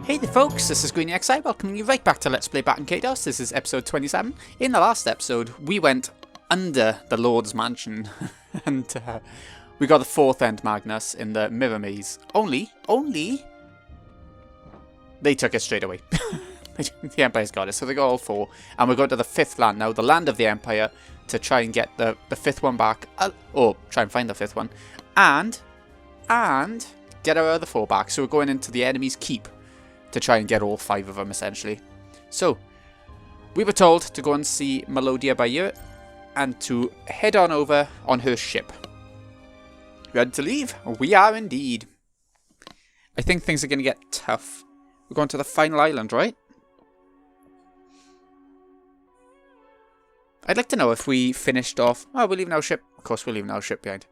Hey there folks, this is GreenXI welcoming you right back to Let's Play Baten Kaitos. This is episode 27. In the last episode, we went under the Lord's Mansion and we got the fourth End Magnus in the Mirror Maze. Only, they took it straight away. The Empire's got it, so they got all four. And we're going to the fifth land now, the land of the Empire, to try and get the fifth one back. Or try and find the fifth one. And get our other four back. So we're going into the enemy's keep to try and get all five of them, essentially. So, we were told to go and see Melodia by ear and to head on over on her ship. Ready to leave? We are indeed. I think things are going to get tough. We're going to the final island, right? I'd like to know if we finished off... Oh, we're leaving our ship. Of course, we're leaving our ship behind.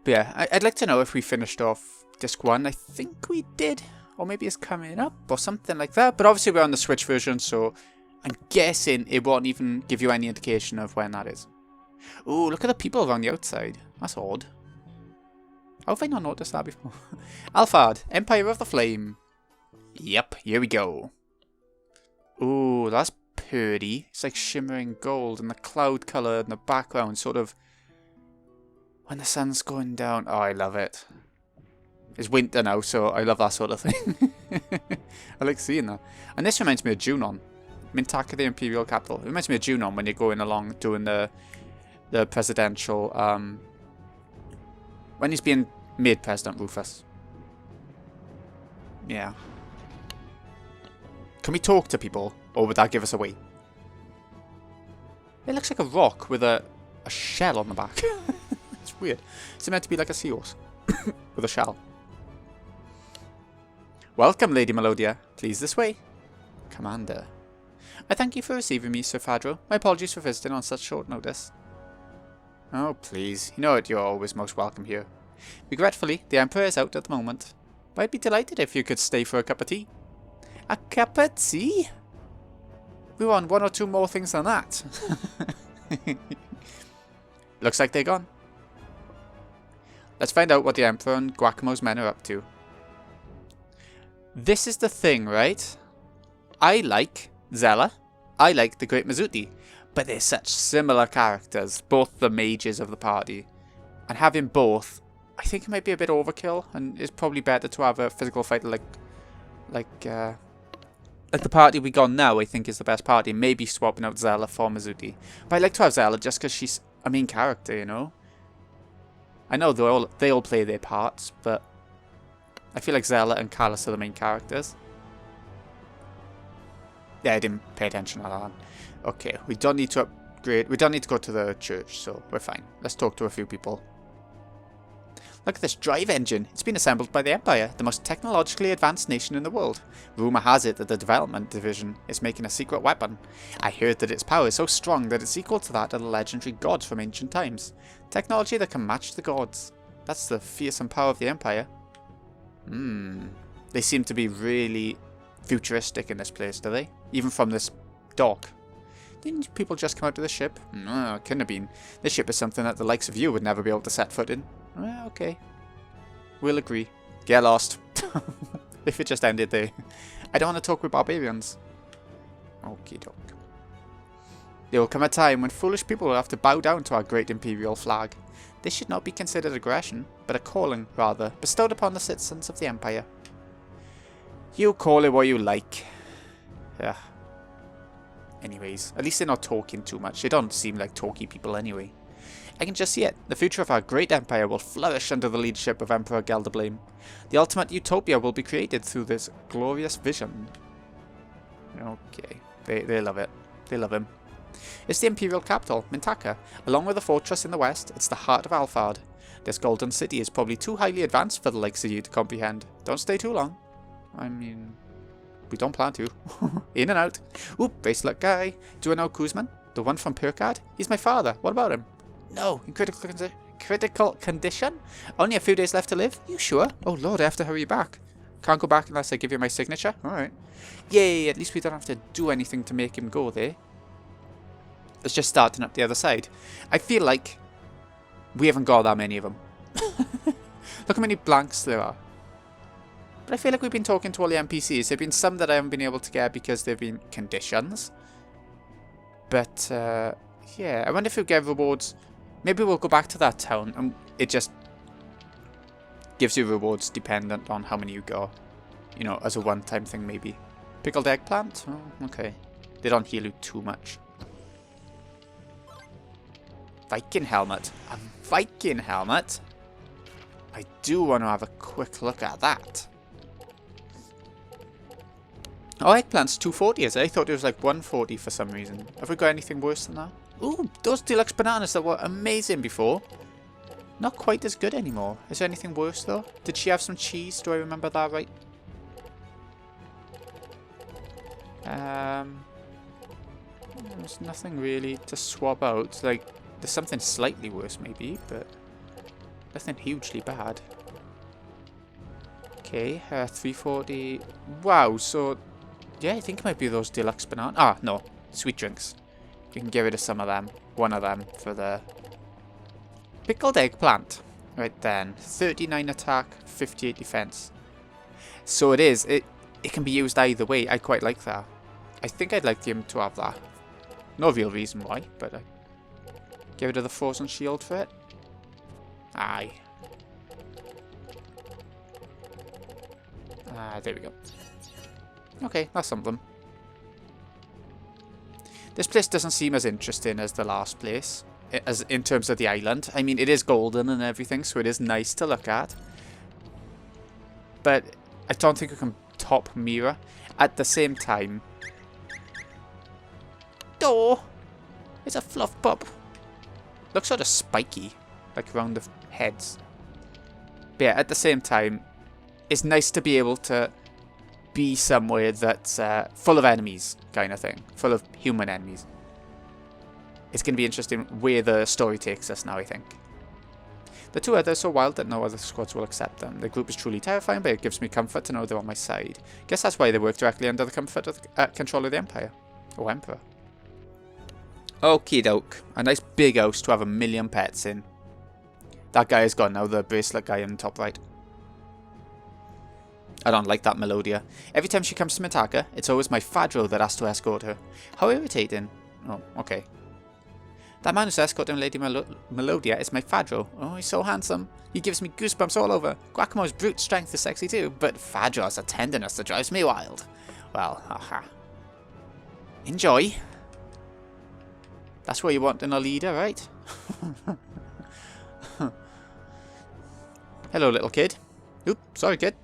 But yeah, I'd like to know if we finished off Disc 1. I think we did. Or maybe it's coming up or something like that. But obviously we're on the Switch version, so I'm guessing it won't even give you any indication of when that is. Ooh, look at the people around the outside. That's odd. How have I not noticed that before? Alphard, Empire of the Flame. Yep, here we go. Ooh, that's pretty. It's like shimmering gold and the cloud colour in the background, sort of when the sun's going down. Oh, I love it. It's winter now, so I love that sort of thing. I like seeing that. And this reminds me of Junon. Mintaka, the Imperial Capital. It reminds me of Junon when you're going along doing the presidential... when he's being made President Rufus. Yeah. Can we talk to people, or would that give us away? It looks like a rock with a shell on the back. It's weird. It's meant to be like a seahorse with a shell. Welcome, Lady Melodia. Please this way. Commander. I thank you for receiving me, Sir Fadro. My apologies for visiting on such short notice. Oh, please. You know it, you're always most welcome here. Regretfully, the Emperor is out at the moment. But I'd be delighted if you could stay for a cup of tea. A cup of tea? We want one or two more things than that. Looks like they're gone. Let's find out what the Emperor and Guacamo's men are up to. This is the thing, right? I like Zella. I like the Great Mizuti. But they're such similar characters. Both the mages of the party. And having both, I think it might be a bit overkill. And it's probably better to have a physical fighter like the party we got now, I think is the best party. Maybe swapping out Zella for Mizuti. But I like to have Zella just because she's a main character, you know? I know they all play their parts, but I feel like Zella and Callus are the main characters. Yeah, I didn't pay attention to that. Okay, we don't need to upgrade. We don't need to go to the church, so we're fine. Let's talk to a few people. Look at this drive engine. It's been assembled by the Empire, the most technologically advanced nation in the world. Rumour has it that the development division is making a secret weapon. I heard that its power is so strong that it's equal to that of the legendary gods from ancient times. Technology that can match the gods. That's the fearsome power of the Empire. They seem to be really futuristic in this place, do they? Even from this dock. Didn't people just come out of the ship? No, it couldn't have been. This ship is something that the likes of you would never be able to set foot in. Well, okay. We'll agree. Get lost. If it just ended there. I don't want to talk with barbarians. Okie doke. There will come a time when foolish people will have to bow down to our great imperial flag. This should not be considered aggression, but a calling, rather, bestowed upon the citizens of the Empire. You call it what you like. Yeah. Anyways, at least they're not talking too much. They don't seem like talky people anyway. I can just see it. The future of our great empire will flourish under the leadership of Emperor Gelderblame. The ultimate utopia will be created through this glorious vision. Okay. They love it. They love him. It's the imperial capital, Mintaka. Along with the fortress in the west, it's the heart of Alphard. This golden city is probably too highly advanced for the likes of you to comprehend. Don't stay too long. I mean, we don't plan to. In and out. Oop, bracelet guy. Do you know Kuzman? The one from Purkard? He's my father. What about him? No, in critical condition? Only a few days left to live? You sure? Oh lord, I have to hurry back. Can't go back unless I give you my signature? Alright. Yay, at least we don't have to do anything to make him go there. It's just starting up the other side. I feel like we haven't got that many of them. Look how many blanks there are. But I feel like we've been talking to all the NPCs. There have been some that I haven't been able to get because there have been conditions. But, yeah, I wonder if we get rewards. Maybe we'll go back to that town and it just gives you rewards dependent on how many you got. You know, as a one-time thing maybe. Pickled eggplant? Oh, okay. They don't heal you too much. Viking helmet. A Viking helmet? I do want to have a quick look at that. Oh, eggplant's 240 is it? I thought it was like 140 for some reason. Have we got anything worse than that? Ooh, those deluxe bananas that were amazing before. Not quite as good anymore. Is there anything worse though? Did she have some cheese? Do I remember that right? There's nothing really to swap out. Like, there's something slightly worse maybe, but nothing hugely bad. Okay, 340. Wow, so yeah, I think it might be those deluxe banana. Ah, no, sweet drinks. You can get rid of some of them. One of them for the pickled eggplant. Right then, 39 attack, 58 defense. So it is. It can be used either way. I quite like that. I think I'd like him to have that. No real reason why, but I get rid of the frozen shield for it. Aye. There we go. Okay, that's something. This place doesn't seem as interesting as the last place, as in terms of the island. I mean, it is golden and everything, so it is nice to look at. But I don't think we can top Mira. At the same time... Oh! It's a fluff pup. Looks sort of spiky, like around the heads. But yeah, at the same time, it's nice to be able to be somewhere that's full of enemies, kind of thing. Full of human enemies. It's going to be interesting where the story takes us now, I think. The two others are wild that no other squads will accept them. The group is truly terrifying, but it gives me comfort to know they're on my side. Guess that's why they work directly under the comfort of control of the Empire. Or Emperor. Okie doke. A nice big house to have 1 million pets in. That guy is gone now, the bracelet guy in the top right. I don't like that Melodia. Every time she comes to Mitaka, it's always my Fadro that has to escort her. How irritating. Oh, okay. That man who's escorting Lady Melodia is my Fadro. Oh, he's so handsome. He gives me goosebumps all over. Guacamo's brute strength is sexy too, but Fadro has a tenderness that drives me wild. Well, haha. Enjoy. That's what you want in a leader, right? Hello, little kid. Oop, sorry, kid.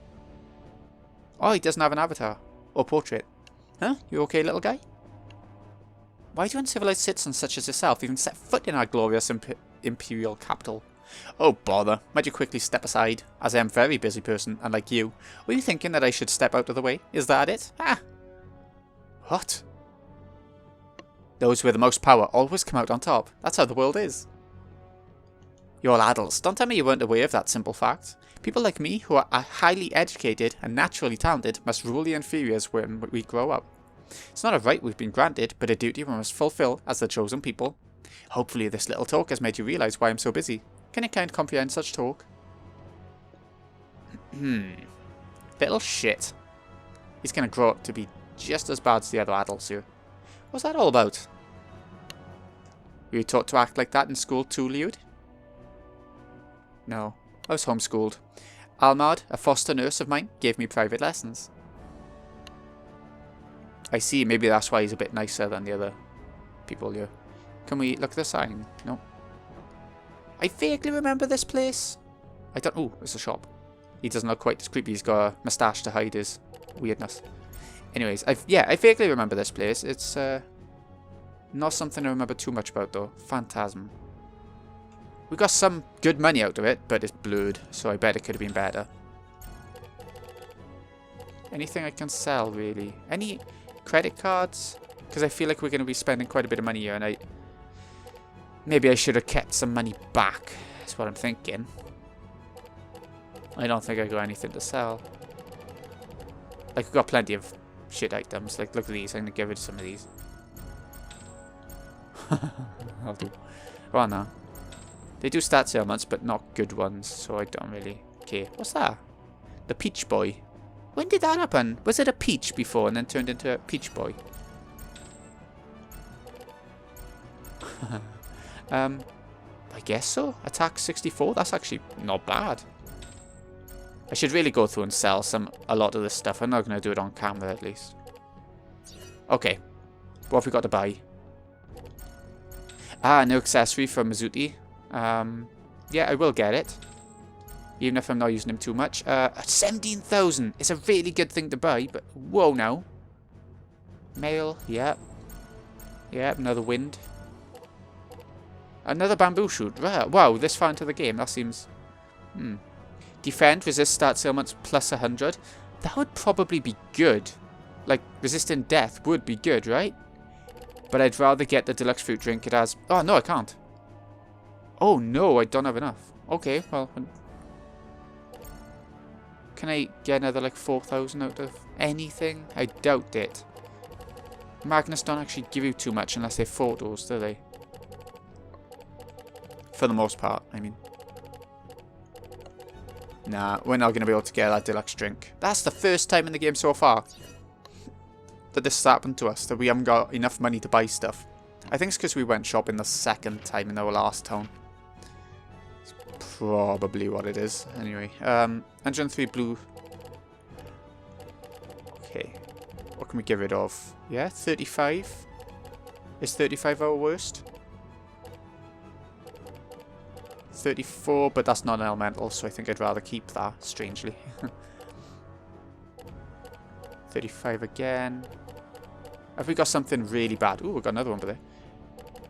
Oh, he doesn't have an avatar. Or portrait. Huh? You okay, little guy? Why do uncivilized citizens such as yourself even set foot in our glorious imperial capital? Oh, bother. Might you quickly step aside, as I am a very busy person, unlike you. Were you thinking that I should step out of the way? Is that it? Ah! What? Those with the most power always come out on top. That's how the world is. You're all adults. Don't tell me you weren't aware of that simple fact. People like me, who are highly educated and naturally talented, must rule the inferiors when we grow up. It's not a right we've been granted, but a duty we must fulfill as the chosen people. Hopefully this little talk has made you realise why I'm so busy. Can you kind of comprehend such talk? Little shit. He's going to grow up to be just as bad as the other adults here. What's that all about? Were you taught to act like that in school too, Liud? No, I was homeschooled. Almard, a foster nurse of mine, gave me private lessons. I see, maybe that's why he's a bit nicer than the other people here. Can we look at the sign? No. I vaguely remember this place. I don't... Oh, it's a shop. He doesn't look quite as creepy. He's got a moustache to hide his weirdness. Anyways, I vaguely remember this place. It's not something I remember too much about, though. Phantasm. We got some good money out of it, but it's blurred, so I bet it could have been better. Anything I can sell, really? Any credit cards? Because I feel like we're going to be spending quite a bit of money here, and maybe I should have kept some money back. That's what I'm thinking. I don't think I got anything to sell. Like, we've got plenty of shit items. Like, look at these. I'm going to get rid of some of these. I'll do. Go on now. They do stats ailments, but not good ones, so I don't really care. What's that? The Peach Boy. When did that happen? Was it a Peach before and then turned into a Peach Boy? I guess so. Attack 64. That's actually not bad. I should really go through and sell a lot of this stuff. I'm not going to do it on camera at least. Okay. What have we got to buy? Ah, new accessory from Mizuti. Yeah, I will get it. Even if I'm not using him too much. 17,000 is a really good thing to buy, but whoa now. Mail, yep. Yep, another wind. Another bamboo shoot. Right. Wow, this far into the game, that seems... Defend, resist start ailments plus 100. That would probably be good. Like, resisting death would be good, right? But I'd rather get the deluxe fruit drink. It has... Oh, no, I can't. Oh, no, I don't have enough. Okay, well... Can I get another, like, 4,000 out of anything? I doubt it. Magnus don't actually give you too much unless they're photos, do they? For the most part, I mean. Nah, we're not going to be able to get that deluxe drink. That's the first time in the game so far that this has happened to us, that we haven't got enough money to buy stuff. I think it's because we went shopping the second time in our last town. It's probably what it is. Anyway, 103 blue. Okay. What can we get rid of? Yeah, 35. Is 35 our worst? 34, but that's not an elemental, so I think I'd rather keep that, strangely. 35 again. Have we got something really bad? Ooh, we've got another one over there.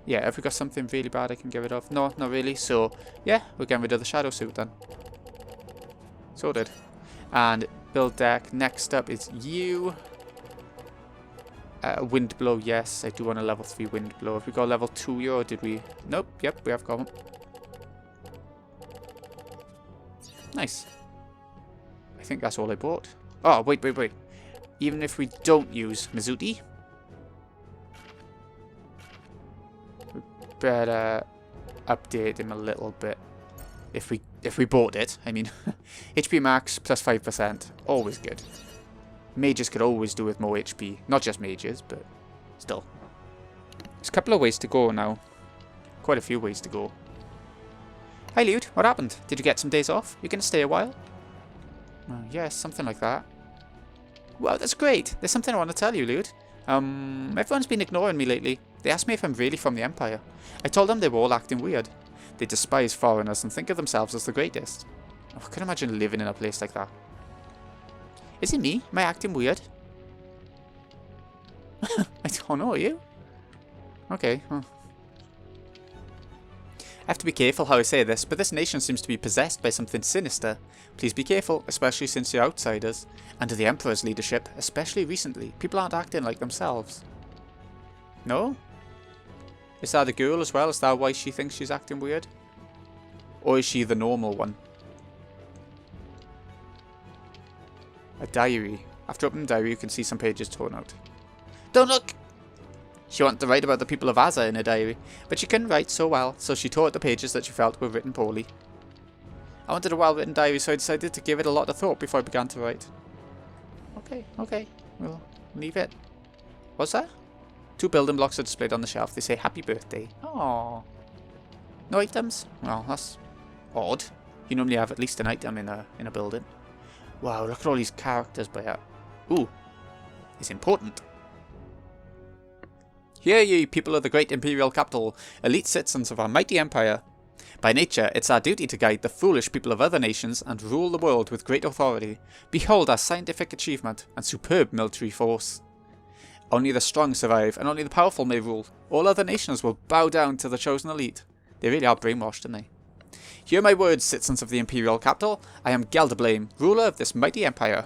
Yeah, have we got something really bad I can get rid of? No, not really. So, yeah, we're getting rid of the shadow suit then. Sorted. And build deck. Next up is you. Wind blow, yes. I do want a level 3 wind blow. Have we got a level 2 here, or did we? Nope, yep, we have got one. Nice. I think that's all I bought. Oh, wait. Even if we don't use Mizuti, we better update him a little bit. If we bought it, I mean. HP max plus 5%. Always good. Mages could always do with more HP. Not just mages, but still. There's a couple of ways to go now. Quite a few ways to go. Hi, Lude. What happened? Did you get some days off? You gonna stay a while? Yes, something like that. Wow, that's great. There's something I want to tell you, Lude. Everyone's been ignoring me lately. They asked me if I'm really from the Empire. I told them they were all acting weird. They despise foreigners and think of themselves as the greatest. Oh, I can imagine living in a place like that. Is it me? Am I acting weird? I don't know, are you? Okay, well. I have to be careful how I say this, but this nation seems to be possessed by something sinister. Please be careful, especially since you're outsiders. Under the Emperor's leadership, especially recently, people aren't acting like themselves. No? Is that a girl as well? Is that why she thinks she's acting weird? Or is she the normal one? A diary. After opening the diary, you can see some pages torn out. Don't look! She wanted to write about the people of Aza in her diary, but she couldn't write so well, so she tore out the pages that she felt were written poorly. I wanted a well-written diary, so I decided to give it a lot of thought before I began to write. Okay, we'll leave it. What's that? 2 building blocks are displayed on the shelf. They say happy birthday. Aww. No items? Well, that's odd. You normally have at least an item in a building. Wow, look at all these characters by that. Ooh, it's important. Hear ye, people of the great imperial capital, elite citizens of our mighty empire. By nature, it's our duty to guide the foolish people of other nations and rule the world with great authority. Behold our scientific achievement and superb military force. Only the strong survive, and only the powerful may rule. All other nations will bow down to the chosen elite. They really are brainwashed, aren't they? Hear my words, citizens of the imperial capital. I am Gelderblame, ruler of this mighty empire.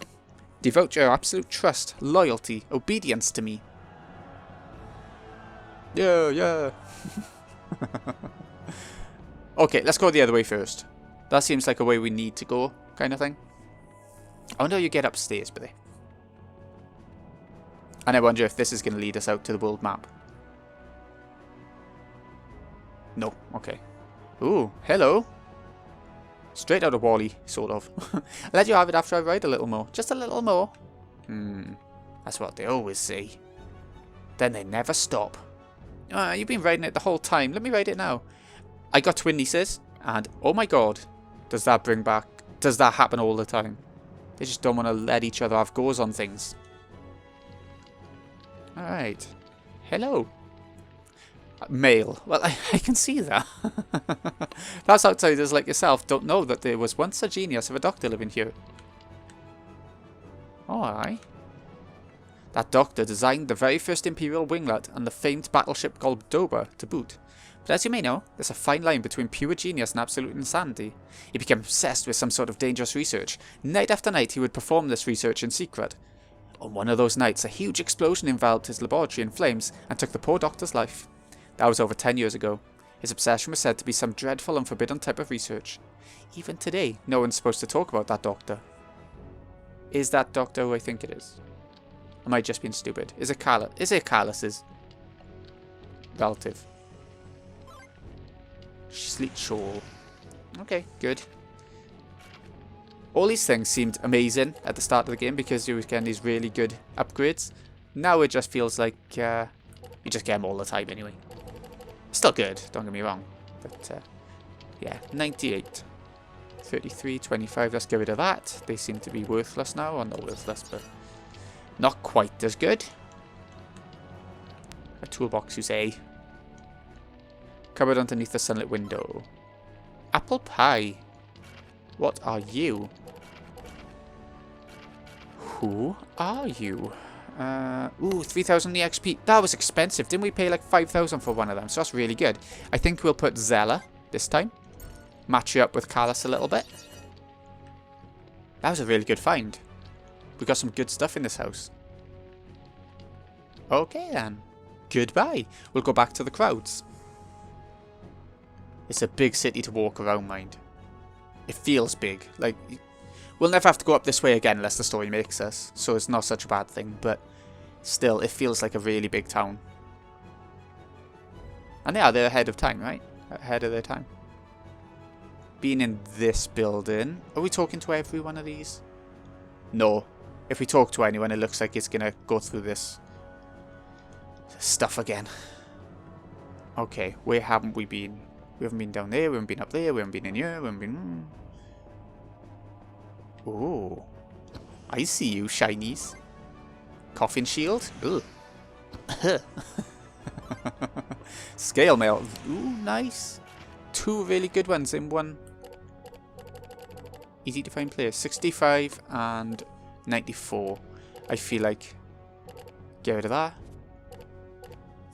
Devote your absolute trust, loyalty, obedience to me. Yeah. Okay, let's go the other way first. That seems like a way we need to go, kind of thing. I wonder how you get upstairs, buddy. And I wonder if this is going to lead us out to the world map. No, okay. Ooh, hello. Straight out of Wall-E, sort of. I'll let you have it after I ride a little more. Just a little more. That's what they always say. Then they never stop. You've been riding it the whole time. Let me ride it now. I got twin nieces, and oh my god, does that happen all the time? They just don't want to let each other have goes on things. Alright. Hello. Male. Well, I can see that. That's outsiders like yourself don't know that there was once a genius of a doctor living here. Oh, aye. That doctor designed the very first Imperial winglet and the famed battleship called Dober to boot. But as you may know, there's a fine line between pure genius and absolute insanity. He became obsessed with some sort of dangerous research. Night after night he would perform this research in secret. On one of those nights, a huge explosion enveloped his laboratory in flames and took the poor doctor's life. That was over 10 years ago. His obsession was said to be some dreadful and forbidden type of research. Even today, no one's supposed to talk about that doctor. Is that doctor who I think it is? Am I just being stupid? Is it Carlos's relative? Sleet shawl. Okay, good. All these things seemed amazing at the start of the game because you were getting these really good upgrades. Now it just feels like you just get them all the time anyway. Still good, don't get me wrong. But yeah, 98. 33, 25, let's get rid of that. They seem to be worthless now. Or not worthless, but not quite as good. A toolbox, you say. Cupboard underneath the sunlit window. Apple pie. What are you? Who are you? Ooh, 3,000 EXP. That was expensive. Didn't we pay like 5,000 for one of them? So that's really good. I think we'll put Zella this time. Match you up with Kalos a little bit. That was a really good find. We got some good stuff in this house. Okay then. Goodbye. We'll go back to the crowds. It's a big city to walk around, mind. It feels big. Like, we'll never have to go up this way again unless the story makes us. So it's not such a bad thing, but still, it feels like a really big town. And yeah, they're ahead of time, right? Ahead of their time. Being in this building. Are we talking to every one of these? No. If we talk to anyone, it looks like it's going to go through this stuff again. Okay, where haven't we been? We haven't been down there, we haven't been up there, we haven't been in here, we haven't been... Oh, I see you, shinies. Coffin shield? Ugh. Scale mail. Ooh, nice. Two really good ones in one. Easy to find players. 65 and 94. I feel like... Get rid of that.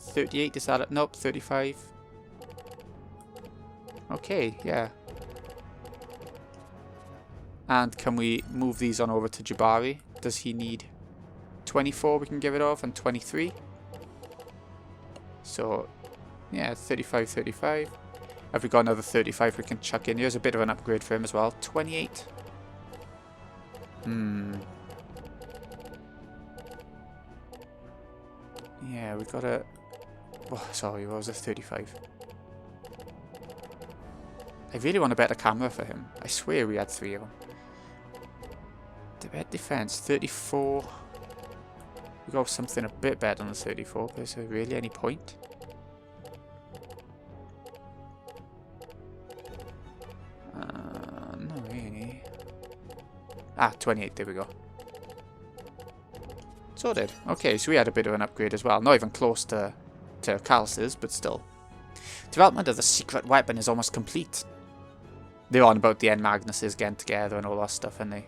38, is that it? Nope, 35. Okay, yeah. And can we move these on over to Jabari? Does he need 24 we can give it off and 23? So, yeah, 35, 35. Have we got another 35 we can chuck in? Here's a bit of an upgrade for him as well. 28. Yeah, we got a... Oh, sorry, what was this? 35. I really want a better camera for him. I swear we had 3 of them. The defense, 34. We got something a bit better than the 34, but is there really any point? Not really. Ah, 28, there we go. Sorted. Okay, so we had a bit of an upgrade as well. Not even close to Kalos's, but still. Development of the secret weapon is almost complete. They're on about the N Magnuses getting together and all that stuff, aren't they?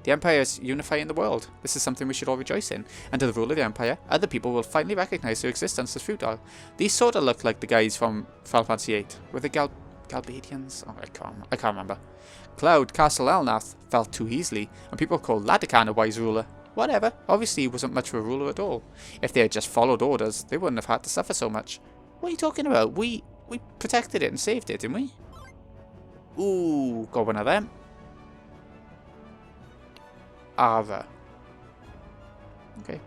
The Empire is unifying the world. This is something we should all rejoice in. Under the rule of the Empire, other people will finally recognize their existence as futile. These sort of look like the guys from Final Fantasy VIII. Were they Galbadians? Oh, I can't remember. Cloud, Castle Elnath fell too easily, and people called Ladican a wise ruler. Whatever. Obviously, he wasn't much of a ruler at all. If they had just followed orders, they wouldn't have had to suffer so much. What are you talking about? We protected it and saved it, didn't we? Ooh, got one of them. Ava. Okay.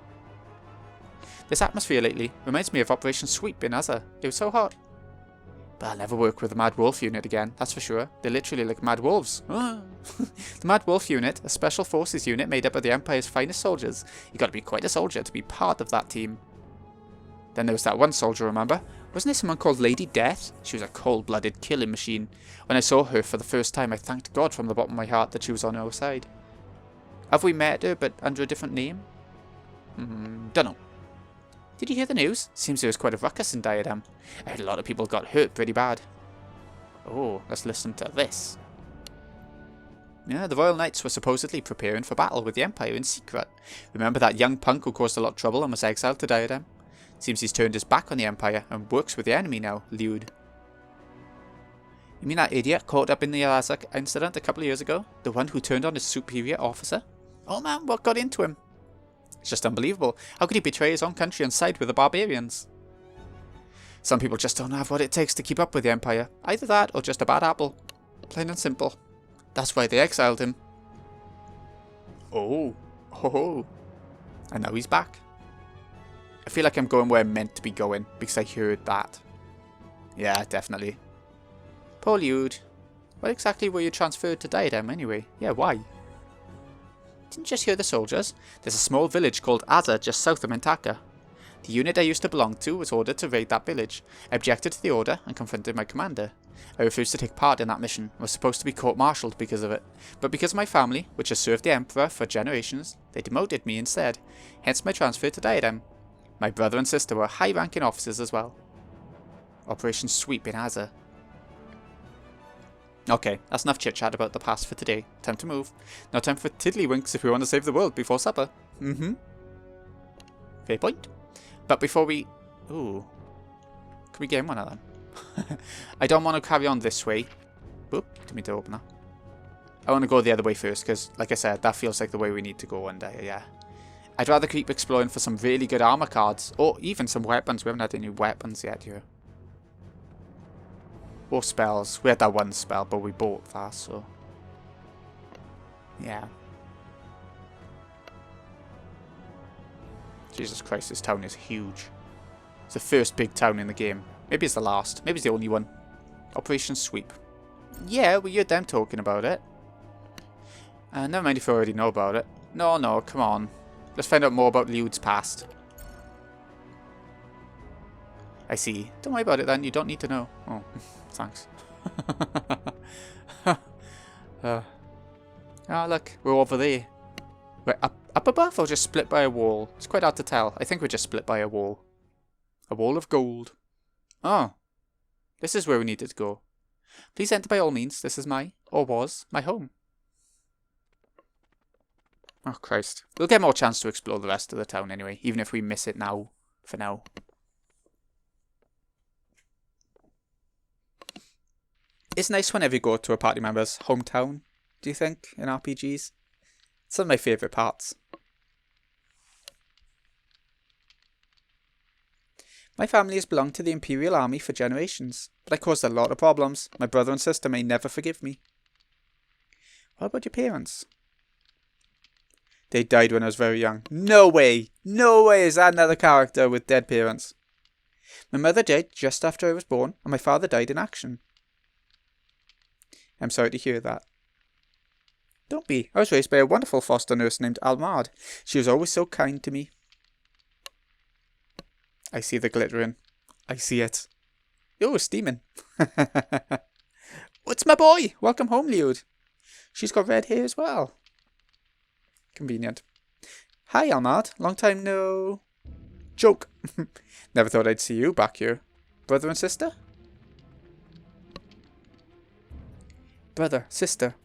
This atmosphere lately reminds me of Operation Sweep in Azza. It was so hot. But I'll never work with the Mad Wolf unit again, that's for sure. They're literally like Mad Wolves. The Mad Wolf unit, a special forces unit made up of the Empire's finest soldiers. You gotta be quite a soldier to be part of that team. Then there was that one soldier, remember? Wasn't there someone called Lady Death? She was a cold-blooded killing machine. When I saw her for the first time, I thanked God from the bottom of my heart that she was on our side. Have we met her, but under a different name? Dunno. Did you hear the news? Seems there was quite a ruckus in Diadem. I heard a lot of people got hurt pretty bad. Oh, let's listen to this. Yeah, the Royal Knights were supposedly preparing for battle with the Empire in secret. Remember that young punk who caused a lot of trouble and was exiled to Diadem? Seems he's turned his back on the Empire and works with the enemy now, Liud. You mean that idiot caught up in the Arazak incident a couple of years ago? The one who turned on his superior officer? Oh man, what got into him? It's just unbelievable. How could he betray his own country and side with the barbarians? Some people just don't have what it takes to keep up with the Empire. Either that or just a bad apple. Plain and simple. That's why they exiled him. Oh. And now he's back. I feel like I'm going where I'm meant to be going because I heard that. Yeah, definitely. Poor Liud. What exactly were you transferred to Diadem anyway? Yeah, why? Didn't you just hear the soldiers? There's a small village called Azza just south of Mentaka. The unit I used to belong to was ordered to raid that village. I objected to the order and confronted my commander. I refused to take part in that mission and was supposed to be court-martialed because of it. But because of my family, which has served the Emperor for generations, they demoted me instead. Hence my transfer to Diadem. My brother and sister were high-ranking officers as well. Operation Sweep in Azza. Okay, that's enough chit-chat about the past for today. Time to move. Now time for tiddlywinks if we want to save the world before supper. Fair point. But before we... Ooh. Can we get in one of them? I don't want to carry on this way. Oop, didn't mean to open that. I want to go the other way first, because, like I said, that feels like the way we need to go, and yeah. I'd rather keep exploring for some really good armor cards, or even some weapons. We haven't had any weapons yet here. Or spells. We had that one spell, but we bought that, so... Yeah. Jesus Christ, this town is huge. It's the first big town in the game. Maybe it's the last. Maybe it's the only one. Operation Sweep. Yeah, we heard them talking about it. Never mind if you already know about it. No, come on. Let's find out more about Liud's past. I see. Don't worry about it then. You don't need to know. Oh, thanks. Look. We're over there. We're up above or just split by a wall? It's quite hard to tell. I think we're just split by a wall. A wall of gold. Oh. This is where we needed to go. Please enter by all means. This is or was, my home. Oh, Christ. We'll get more chance to explore the rest of the town anyway, even if we miss it now, for now. It's nice whenever you go to a party member's hometown, do you think, in RPGs? It's one of my favourite parts. My family has belonged to the Imperial Army for generations, but I caused a lot of problems. My brother and sister may never forgive me. What about your parents? They died when I was very young. No way! No way is that another character with dead parents. My mother died just after I was born, and my father died in action. I'm sorry to hear that. Don't be. I was raised by a wonderful foster nurse named Almard. She was always so kind to me. I see the glittering. I see it. Oh, steaming. What's my boy? Welcome home, Liud. She's got red hair as well. Convenient. Hi, Almard. Long time no... Joke. Never thought I'd see you back here. Brother and sister? Brother, sister.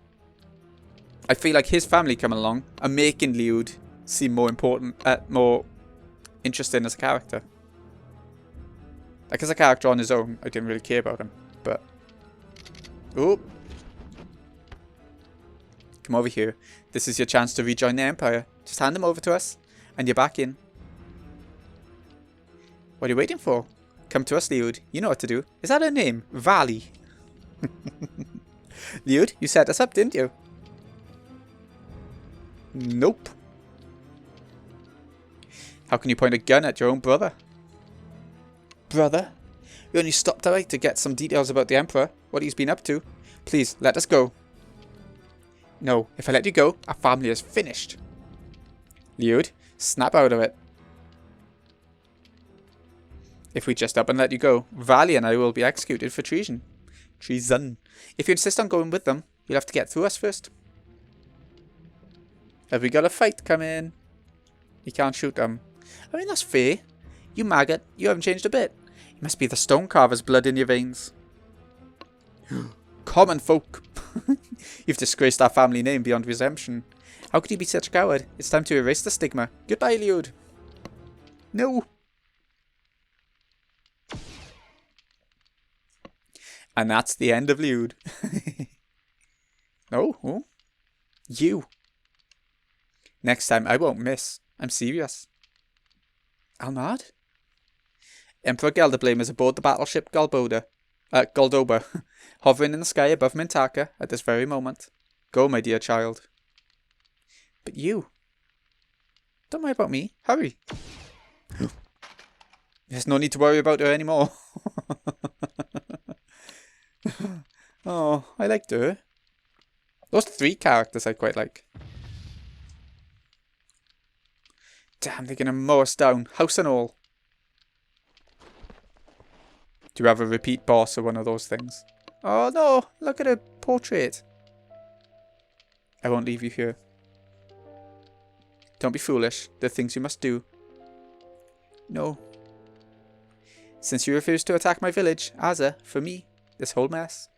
I feel like his family coming along and making Liud seem more important, more interesting as a character. Like as a character on his own, I didn't really care about him, but... Oh! Come over here. This is your chance to rejoin the Empire. Just hand him over to us, and you're back in. What are you waiting for? Come to us, Liud. You know what to do. Is that her name? Valley. Liud, you set us up, didn't you? Nope. How can you point a gun at your own brother? Brother? We only stopped away to get some details about the Emperor, what he's been up to. Please, let us go. No, if I let you go, our family is finished. Liud, snap out of it. If we just up and let you go, Vali and I will be executed for treason. Treason. If you insist on going with them, you'll have to get through us first. Have we got a fight coming? You can't shoot them. I mean, that's fair. You maggot, you haven't changed a bit. It must be the Stonecarver's blood in your veins. Common folk. You've disgraced our family name beyond redemption. How could you be such a coward? It's time to erase the stigma. Goodbye, Liud. No. And that's the end of Liud. Oh. You. Next time I won't miss. I'm serious. Almad? Emperor Gelderblame is aboard the battleship Goldoba, hovering in the sky above Mintaka at this very moment. Go, my dear child. But you. Don't worry about me. Hurry. There's no need to worry about her anymore. Oh, I liked her. Those 3 characters I quite like. Damn, they're gonna mow us down, house and all. Do you have a repeat boss or one of those things? Oh no, look at her portrait. I won't leave you here. Don't be foolish. There are things you must do. No. Since you refused to attack my village, Aza, for me, this whole mess.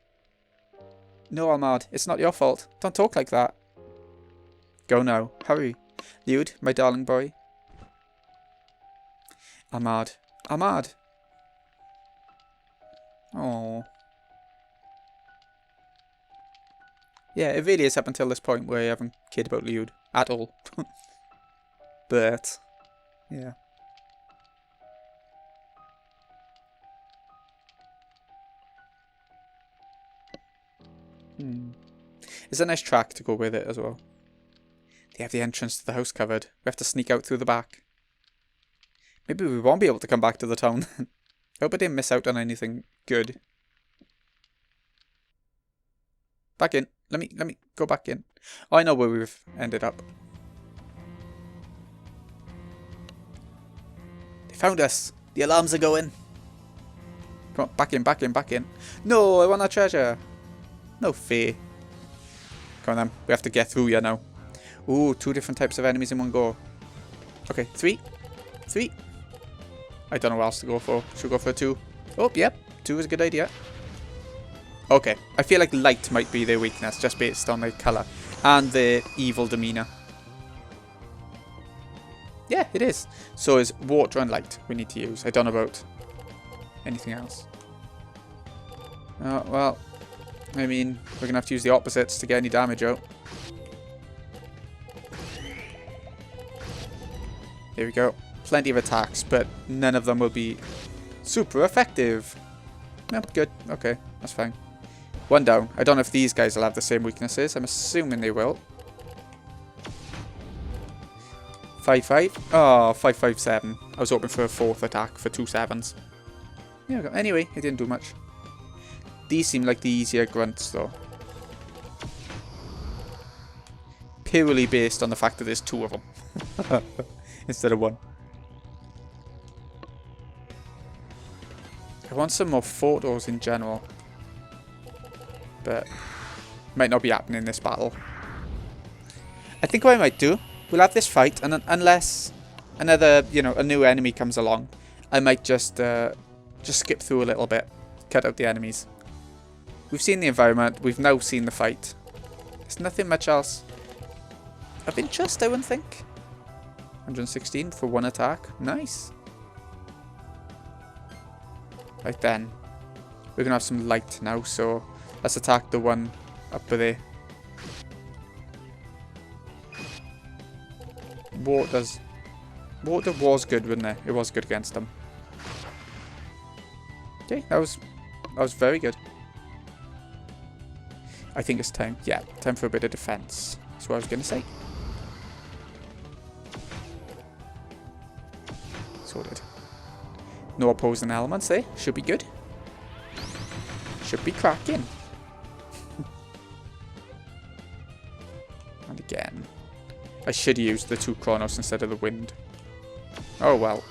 No, Almad, it's not your fault. Don't talk like that. Go now. Hurry. Liud, my darling boy. Almad. Almad. Oh. Yeah, it really is up until this point where I haven't cared about Liud at all. But, yeah. There's a nice track to go with it as well. They have the entrance to the house covered. We have to sneak out through the back. Maybe we won't be able to come back to the town. I hope I didn't miss out on anything good. Back in. Let me go back in. Oh, I know where we've ended up. They found us. The alarms are going. Come on, back in, back in, back in. No, I want our treasure. No fair. Come on then, we have to get through here now. Ooh, 2 different types of enemies in one go. Okay, 3. I don't know what else to go for. Should we go for 2? Oh, yep, 2 is a good idea. Okay, I feel like light might be their weakness, just based on their colour. And their evil demeanour. Yeah, it is. So is water and light we need to use. I don't know about anything else. Well, I mean, we're going to have to use the opposites to get any damage out. Here we go. Plenty of attacks, but none of them will be super effective. Nope, good. Okay, that's fine. 1 down. I don't know if these guys will have the same weaknesses. I'm assuming they will. 5-5. Oh, 5-5-7. I was hoping for a 4th attack for 2 7s. There we go. Anyway, it didn't do much. These seem like the easier grunts, though. Purely based on the fact that there's 2 of them. Instead of 1. I want some more photos in general. But might not be happening in this battle. I think what I might do, we'll have this fight, and unless another, a new enemy comes along, I might just skip through a little bit, cut out the enemies. We've seen the environment, we've now seen the fight. There's nothing much else of interest, I wouldn't think. 116 for 1 attack. Nice. Right then. We're going to have some light now, so let's attack the one up there. Water was good, wasn't it? It was good against them. Okay, that was very good. I think it's time. Yeah, time for a bit of defense. That's what I was going to say. Sorted. No opposing elements, eh? Should be good. Should be cracking. And again. I should have used the 2 Chronos instead of the wind. Oh well.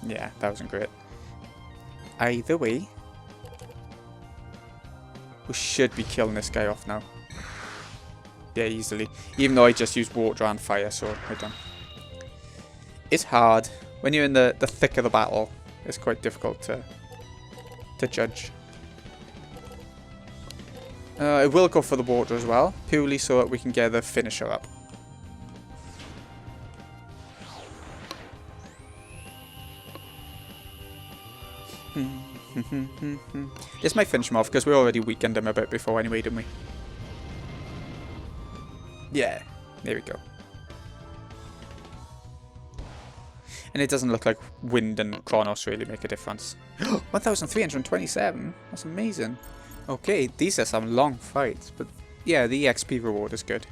Yeah, that wasn't great. Either way, we should be killing this guy off now. Yeah, easily. Even though I just used water and fire, so I don't. It's hard. When you're in the thick of the battle, it's quite difficult to judge. I will go for the water as well, purely so that we can get the finisher up. This might finish him off because we already weakened him a bit before anyway, didn't we? Yeah, there we go. And it doesn't look like wind and Chronos really make a difference. 1,327? That's amazing. Okay, these are some long fights, but yeah, the EXP reward is good.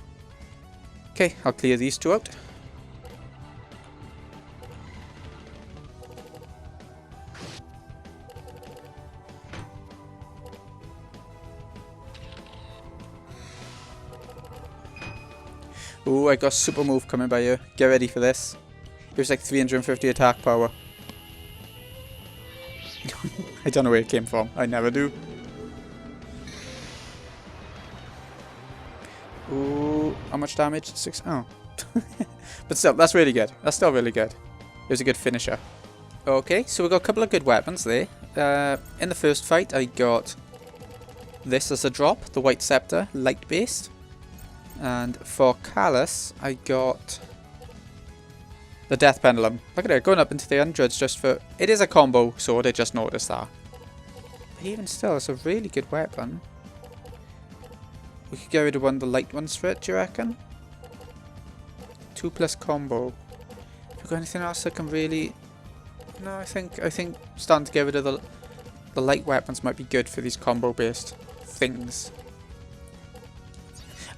Okay, I'll clear these 2 out. Ooh, I got super move coming by you. Get ready for this. It was like 350 attack power. I don't know where it came from. I never do. Ooh, how much damage? 6. Oh. But still, that's really good. That's still really good. It was a good finisher. Okay, so we got a couple of good weapons there. In the first fight, I got this as a drop, the White Scepter, light based. And for Callus, I got the Death Pendulum. Look at it, going up into the hundreds just for... It is a combo sword, I just noticed that. But even still, it's a really good weapon. We could get rid of one of the light ones for it, do you reckon? 2+ combo. Have we got anything else that can really... No, I think starting to get rid of the light weapons might be good for these combo-based things.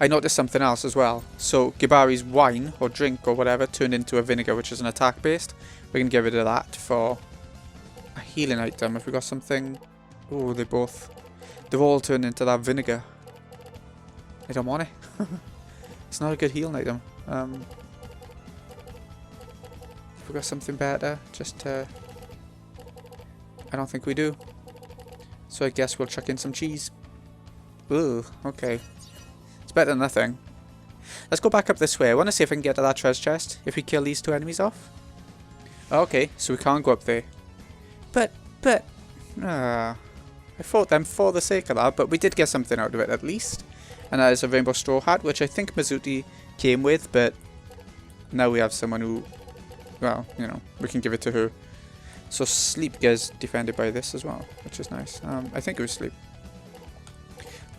I noticed something else as well. So Gibari's wine or drink or whatever turned into a vinegar, which is an attack based. We can get rid of that for a healing item. If we got something, oh, they've all turned into that vinegar. I don't want it. It's not a good healing item. If we got something better, I don't think we do. So I guess we'll chuck in some cheese. Ooh, okay. Better than nothing. Let's go back up this way. I want to see if I can get to that treasure chest if we kill these 2 enemies off. Okay, so we can't go up there. But I fought them for the sake of that, but we did get something out of it at least. And that is a rainbow straw hat, which I think Mizuti came with, but now we have someone who, well, you know, we can give it to her. So sleep gets defended by this as well, which is nice. I think it was sleep.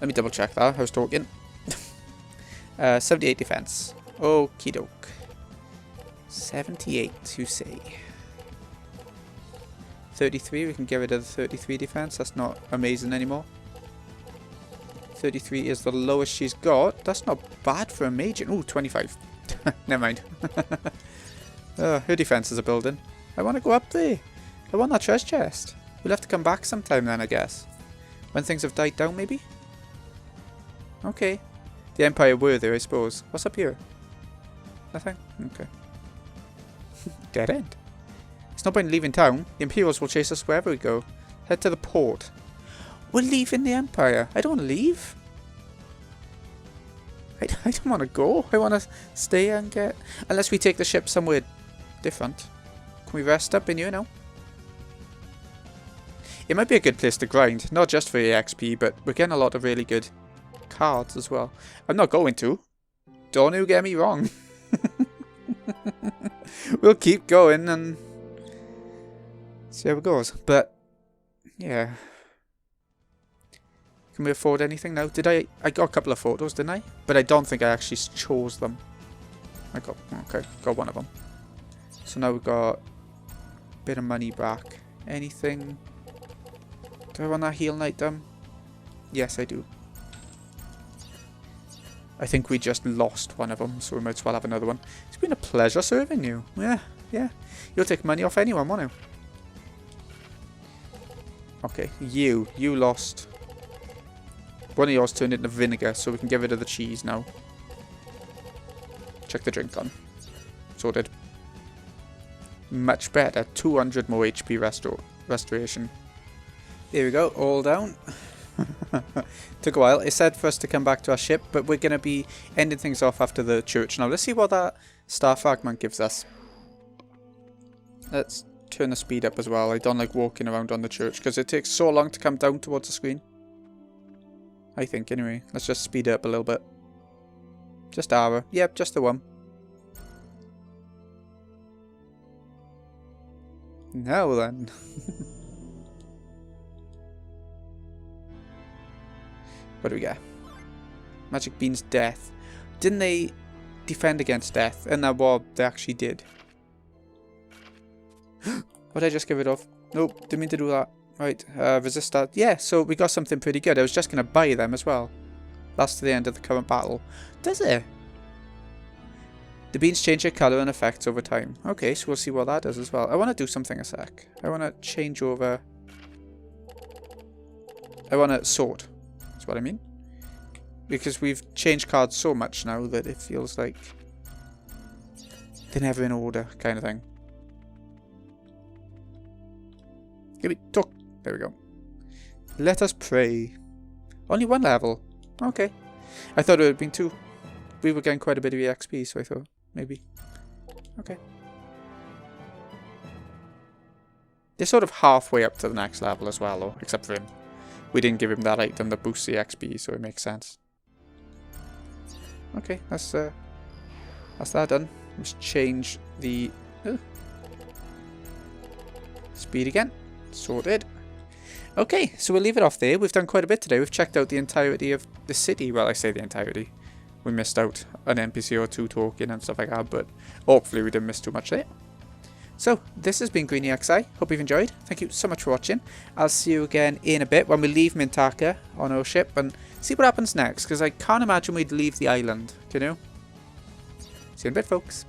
Let me double check that. I was talking. 78 defense. Okie doke. 78, you say. 33, we can get rid of the 33 defense. That's not amazing anymore. 33 is the lowest she's got. That's not bad for a mage. Ooh, 25. Never mind. Her defenses are building. I want to go up there. I want that treasure chest. We'll have to come back sometime then, I guess. When things have died down, maybe? Okay. The Empire were there, I suppose. What's up here? Nothing? Okay. Dead end. It's no point in leaving town. The Imperials will chase us wherever we go. Head to the port. We're leaving the Empire. I don't want to leave. I don't want to go. I want to stay and get... Unless we take the ship somewhere different. Can we rest up in here now? It might be a good place to grind. Not just for EXP, but we're getting a lot of really good cards as well. I'm not going to. Don't you get me wrong. We'll keep going and see how it goes. But yeah, can we afford anything now? Did I got a couple of photos, didn't I? But I don't think I actually chose them. I got one of them. So now we've got a bit of money back. Anything? Do I want that healing item? Yes, I do. I think we just lost one of them, so we might as well have another one. It's been a pleasure serving you. Yeah. You'll take money off anyone, won't you? Okay, you lost. One of yours turned into vinegar, so we can get rid of the cheese now. Check the drink on. Sorted. Much better. 200 more HP restoration. There we go, all down. Took a while. It said for us to come back to our ship, but we're going to be ending things off after the church. Now, let's see what that star fragment gives us. Let's turn the speed up as well. I don't like walking around on the church because it takes so long to come down towards the screen. I think, anyway. Let's just speed it up a little bit. Just hour. Yep, just the one. Now then. What do we get? Magic Bean's death. Didn't they defend against death? And that what they actually did. What did I just get rid of? Nope, didn't mean to do that. Right, resist that. Yeah, so we got something pretty good. I was just going to buy them as well. Lasts to the end of the current battle. Does it? The beans change their colour and effects over time. Okay, so we'll see what that does as well. I want to do something a sec. I want to change over... I want to sort. That's what I mean. Because we've changed cards so much now that it feels like they're never in order, kind of thing. Give me talk. There we go. Let us pray. Only one level. Okay. I thought it would have been two. We were getting quite a bit of EXP, so I thought maybe. Okay. They're sort of halfway up to the next level as well, though, except for him. We didn't give him that item that boosts the XP, so it makes sense. Okay, that's that done. Let's change the speed again. Sorted. Okay, so we'll leave it off there. We've done quite a bit today. We've checked out the entirety of the city. Well, I say the entirety. We missed out an NPC or two talking and stuff like that, but hopefully we didn't miss too much there. So, this has been GreenyXI. Hope you've enjoyed. Thank you so much for watching. I'll see you again in a bit when we leave Mintaka on our ship and see what happens next, because I can't imagine we'd leave the island, you know? See you in a bit, folks.